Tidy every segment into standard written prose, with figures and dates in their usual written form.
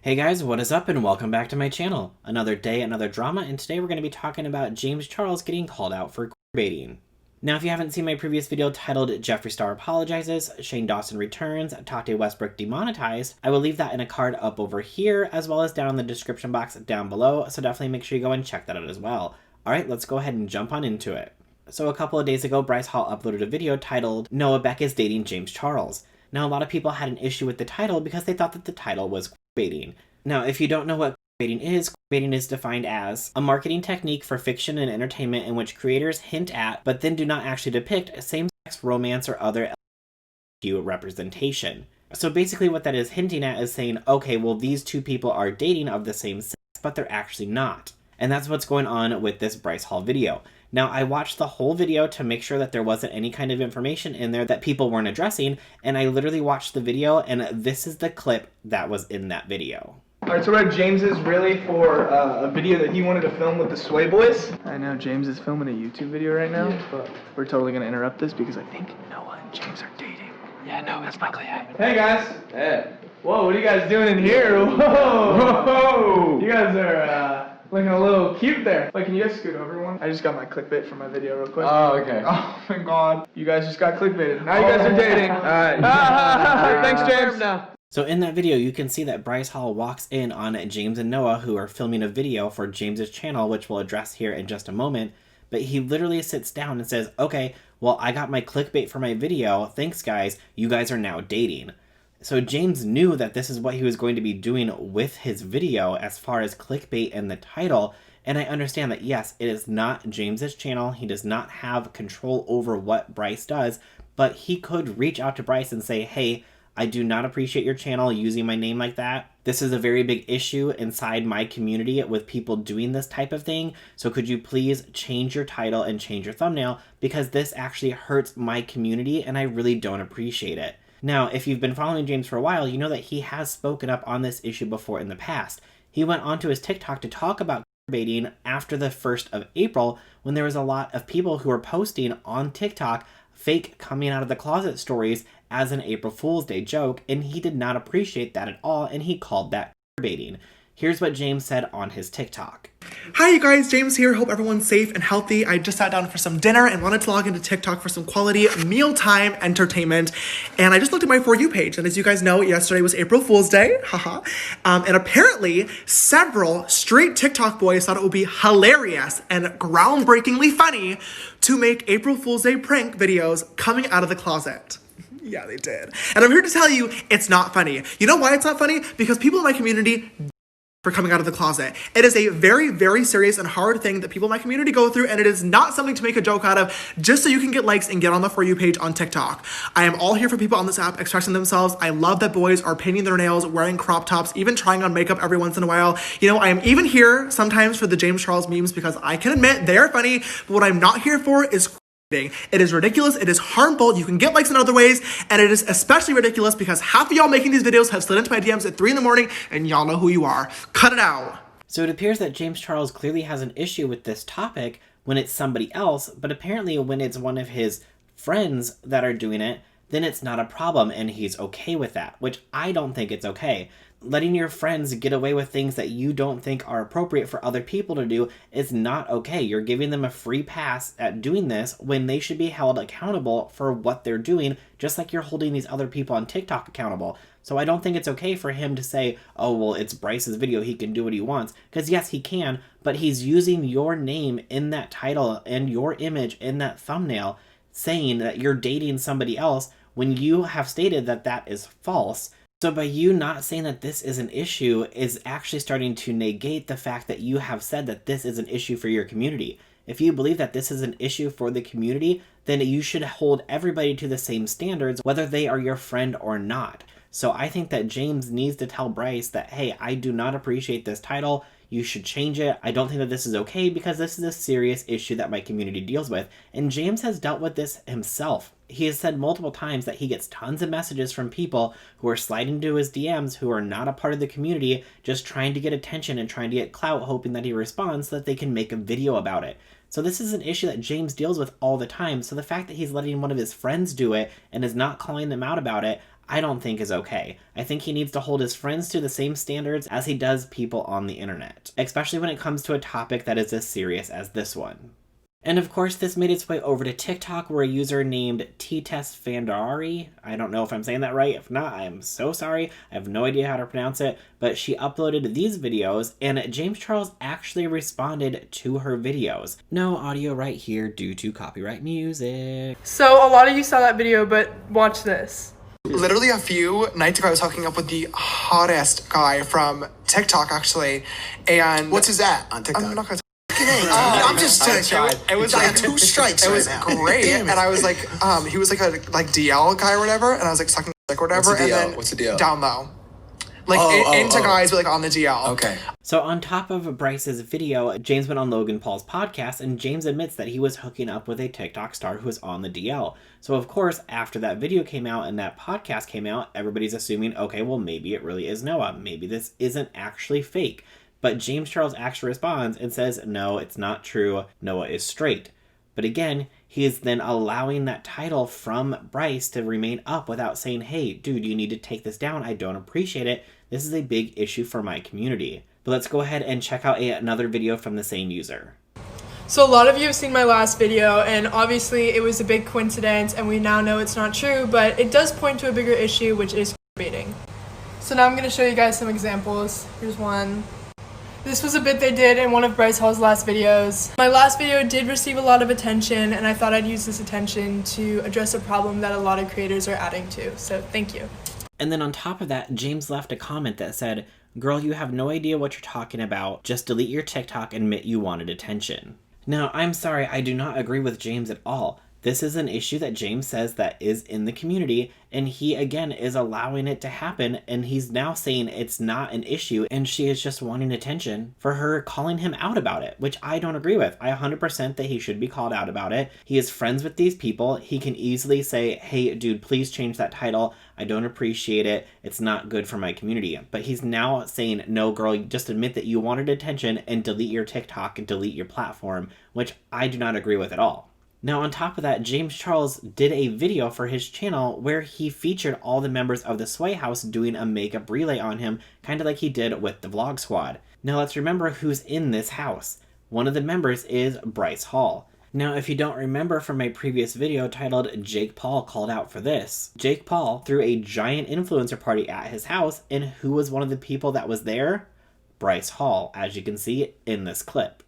Hey guys, what is up and welcome back to my channel. Another day, another drama, and today we're going to be talking about James Charles getting called out for queerbaiting. Now, if you haven't seen my previous video titled Jeffree Star Apologizes, Shane Dawson Returns, Tati Westbrook Demonetized, I will leave that in a card up over here as well as down in the description box down below, so definitely make sure you go and check that out as well. Alright, let's go ahead and jump on into it. So a couple of days ago, Bryce Hall uploaded a video titled Noah Beck is dating James Charles. Now, a lot of people had an issue with the title because they thought that the title was queerbaiting. Now, if you don't know what queerbaiting is defined as a marketing technique for fiction and entertainment in which creators hint at, but then do not actually depict, same-sex romance or other LGBTQ representation. So basically what that is hinting at is saying, okay, well, these two people are dating of the same sex, but they're actually not. And that's what's going on with this Bryce Hall video. Now, I watched the whole video to make sure that there wasn't any kind of information in there that people weren't addressing, and I literally watched the video, and this is the clip that was in that video. Alright, so we're at James's really for a video that he wanted to film with the Sway Boys. I know James is filming a YouTube video right now, but we're totally going to interrupt this because I think Noah and James are dating. Yeah, no, that's likely happening. Hey guys! Hey! Whoa, what are you guys doing in here? Whoa! Whoa! You guys are looking a little cute there. Wait, can you guys scoot over one? I just got my clickbait for my video real quick. Oh, okay. Oh my god. You guys just got clickbaited. Now you guys are dating. Alright. Thanks, James. Now. So in that video, you can see that Bryce Hall walks in on James and Noah, who are filming a video for James's channel, which we'll address here in just a moment. But he literally sits down and says, okay, well, I got my clickbait for my video. Thanks, guys. You guys are now dating. So James knew that this is what he was going to be doing with his video as far as clickbait and the title. And I understand that, yes, it is not James's channel. He does not have control over what Bryce does. But he could reach out to Bryce and say, hey, I do not appreciate your channel using my name like that. This is a very big issue inside my community with people doing this type of thing. So could you please change your title and change your thumbnail, because this actually hurts my community and I really don't appreciate it. Now, if you've been following James for a while, you know that he has spoken up on this issue before in the past. He went onto his TikTok to talk about queerbaiting after the 1st of April when there was a lot of people who were posting on TikTok fake coming out of the closet stories as an April Fool's Day joke, and he did not appreciate that at all, and he called that queerbaiting. Here's what James said on his TikTok. Hi you guys, James here. Hope everyone's safe and healthy. I just sat down for some dinner and wanted to log into TikTok for some quality mealtime entertainment. And I just looked at my For You page. And as you guys know, yesterday was April Fool's Day. Haha. And apparently several straight TikTok boys thought it would be hilarious and groundbreakingly funny to make April Fool's Day prank videos coming out of the closet. Yeah, they did. And I'm here to tell you it's not funny. You know why it's not funny? Because people in my community for coming out of the closet. It is a very, very serious and hard thing that people in my community go through, and it is not something to make a joke out of just so you can get likes and get on the For You page on TikTok. I am all here for people on this app expressing themselves. I love that boys are painting their nails, wearing crop tops, even trying on makeup every once in a while. You know, I am even here sometimes for the James Charles memes because I can admit they are funny, but what I'm not here for is it is ridiculous, it is harmful, you can get likes in other ways, and it is especially ridiculous because half of y'all making these videos have slid into my DMs at 3 in the morning, and y'all know who you are. Cut it out. So it appears that James Charles clearly has an issue with this topic when it's somebody else, but apparently when it's one of his friends that are doing it, then it's not a problem and he's okay with that, which I don't think it's okay. Letting your friends get away with things that you don't think are appropriate for other people to do is not okay. You're giving them a free pass at doing this when they should be held accountable for what they're doing, just like you're holding these other people on TikTok accountable. So I don't think it's okay for him to say, oh, well, it's Bryce's video, he can do what he wants. Because yes, he can, but he's using your name in that title and your image in that thumbnail, saying that you're dating somebody else when you have stated that that is false. So by you not saying that this is an issue is actually starting to negate the fact that you have said that this is an issue for your community. If you believe that this is an issue for the community, then you should hold everybody to the same standards, whether they are your friend or not. So I think that James needs to tell Bryce that, hey, I do not appreciate this title. You should change it. I don't think that this is okay because this is a serious issue that my community deals with. And James has dealt with this himself. He has said multiple times that he gets tons of messages from people who are sliding into his DMs who are not a part of the community, just trying to get attention and trying to get clout, hoping that he responds so that they can make a video about it. So this is an issue that James deals with all the time. So the fact that he's letting one of his friends do it and is not calling them out about it, I don't think is okay. I think he needs to hold his friends to the same standards as he does people on the internet, especially when it comes to a topic that is as serious as this one. And of course, this made its way over to TikTok, where a user named ttestfandari, I don't know if I'm saying that right. If not, I'm so sorry. I have no idea how to pronounce it. But she uploaded these videos, and James Charles actually responded to her videos. No audio right here due to copyright music. So a lot of you saw that video, but watch this. Literally a few nights ago, I was hooking up with the hottest guy from TikTok, actually. And what's his at on TikTok? I'm not gonna I'm just saying. it was I like got 2 strikes. It was right now. great, Damn and it. I was like, he was like a DL guy or whatever, and I was like sucking dick or whatever, What's the and DL? then What's the DL? down low, like into guys, but like on the DL. Okay. So on top of Bryce's video, James went on Logan Paul's podcast, and James admits that he was hooking up with a TikTok star who was on the DL. So of course, after that video came out and that podcast came out, everybody's assuming, okay, well maybe it really is Noah. Maybe this isn't actually fake. But James Charles actually responds and says, no, it's not true. Noah is straight. But again, he is then allowing that title from Bryce to remain up without saying, hey, dude, you need to take this down. I don't appreciate it. This is a big issue for my community. But let's go ahead and check out another video from the same user. So a lot of you have seen my last video, and obviously it was a big coincidence, and we now know it's not true, but it does point to a bigger issue, which is baiting. So now I'm going to show you guys some examples. Here's one. This was a bit they did in one of Bryce Hall's last videos. My last video did receive a lot of attention, and I thought I'd use this attention to address a problem that a lot of creators are adding to, so thank you. And then on top of that, James left a comment that said, girl, you have no idea what you're talking about. Just delete your TikTok and admit you wanted attention. Now, I'm sorry, I do not agree with James at all. This is an issue that James says that is in the community, and he again is allowing it to happen, and he's now saying it's not an issue and she is just wanting attention for her calling him out about it, which I don't agree with. I 100% that he should be called out about it. He is friends with these people. He can easily say, hey dude, please change that title. I don't appreciate it. It's not good for my community. But he's now saying, no girl, just admit that you wanted attention and delete your TikTok and delete your platform, which I do not agree with at all. Now, on top of that, James Charles did a video for his channel where he featured all the members of the Sway House doing a makeup relay on him, kind of like he did with the Vlog Squad. Now, let's remember who's in this house. One of the members is Bryce Hall. Now, if you don't remember from my previous video titled Jake Paul Called Out for This, Jake Paul threw a giant influencer party at his house, and who was one of the people that was there? Bryce Hall, as you can see in this clip.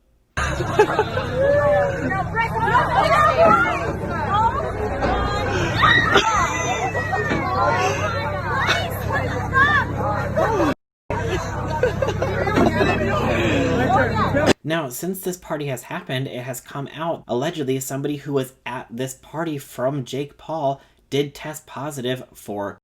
Now, since this party has happened, it has come out, allegedly, somebody who was at this party from Jake Paul did test positive for.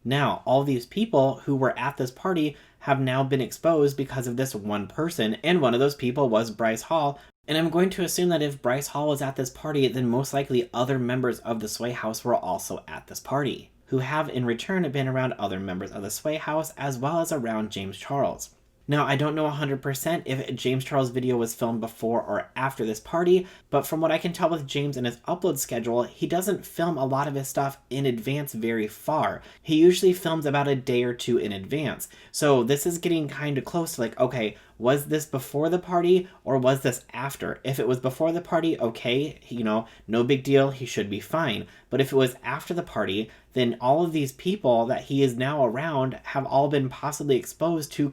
Now, all these people who were at this party have now been exposed because of this one person, and one of those people was Bryce Hall. And I'm going to assume that if Bryce Hall was at this party, then most likely other members of the Sway House were also at this party, who have in return been around other members of the Sway House as well as around James Charles. Now, I don't know 100% if James Charles' video was filmed before or after this party, but from what I can tell with James and his upload schedule, he doesn't film a lot of his stuff in advance very far. He usually films about a day or two in advance. So this is getting kind of close to like, okay, was this before the party or was this after? If it was before the party, okay, you know, no big deal, he should be fine. But if it was after the party, then all of these people that he is now around have all been possibly exposed to,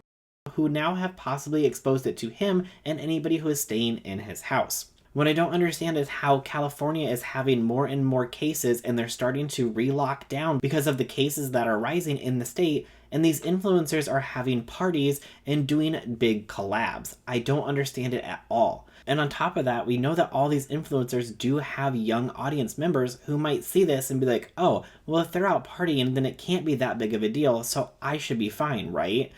who now have possibly exposed it to him and anybody who is staying in his house. What I don't understand is how California is having more and more cases and they're starting to re-lock down because of the cases that are rising in the state, and these influencers are having parties and doing big collabs. I don't understand it at all. And on top of that, we know that all these influencers do have young audience members who might see this and be like, oh, well, if they're out partying, then it can't be that big of a deal, so I should be fine, right?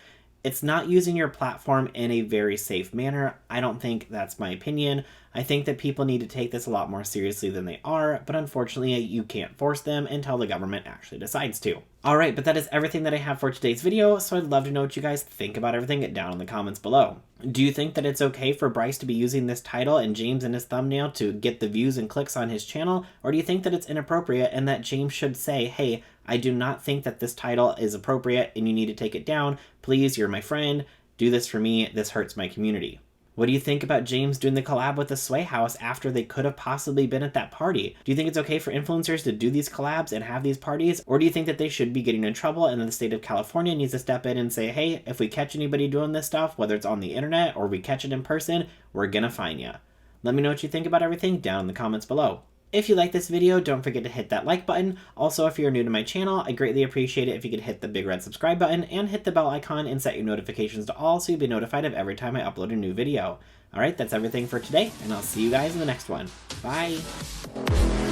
It's not using your platform in a very safe manner. I don't think that's my opinion. I think that people need to take this a lot more seriously than they are, but unfortunately you can't force them until the government actually decides to. Alright, but that is everything that I have for today's video, so I'd love to know what you guys think about everything down in the comments below. Do you think that it's okay for Bryce to be using this title and James in his thumbnail to get the views and clicks on his channel, or do you think that it's inappropriate and that James should say, hey, I do not think that this title is appropriate and you need to take it down. Please, you're my friend. Do this for me. This hurts my community. What do you think about James doing the collab with the Sway House after they could have possibly been at that party? Do you think it's okay for influencers to do these collabs and have these parties? Or do you think that they should be getting in trouble and then the state of California needs to step in and say, hey, if we catch anybody doing this stuff, whether it's on the internet or we catch it in person, we're gonna fine you. Let me know what you think about everything down in the comments below. If you like this video, don't forget to hit that like button. Also, if you're new to my channel, I greatly appreciate it if you could hit the big red subscribe button and hit the bell icon and set your notifications to all so you'll be notified of every time I upload a new video. Alright, that's everything for today, and I'll see you guys in the next one. Bye!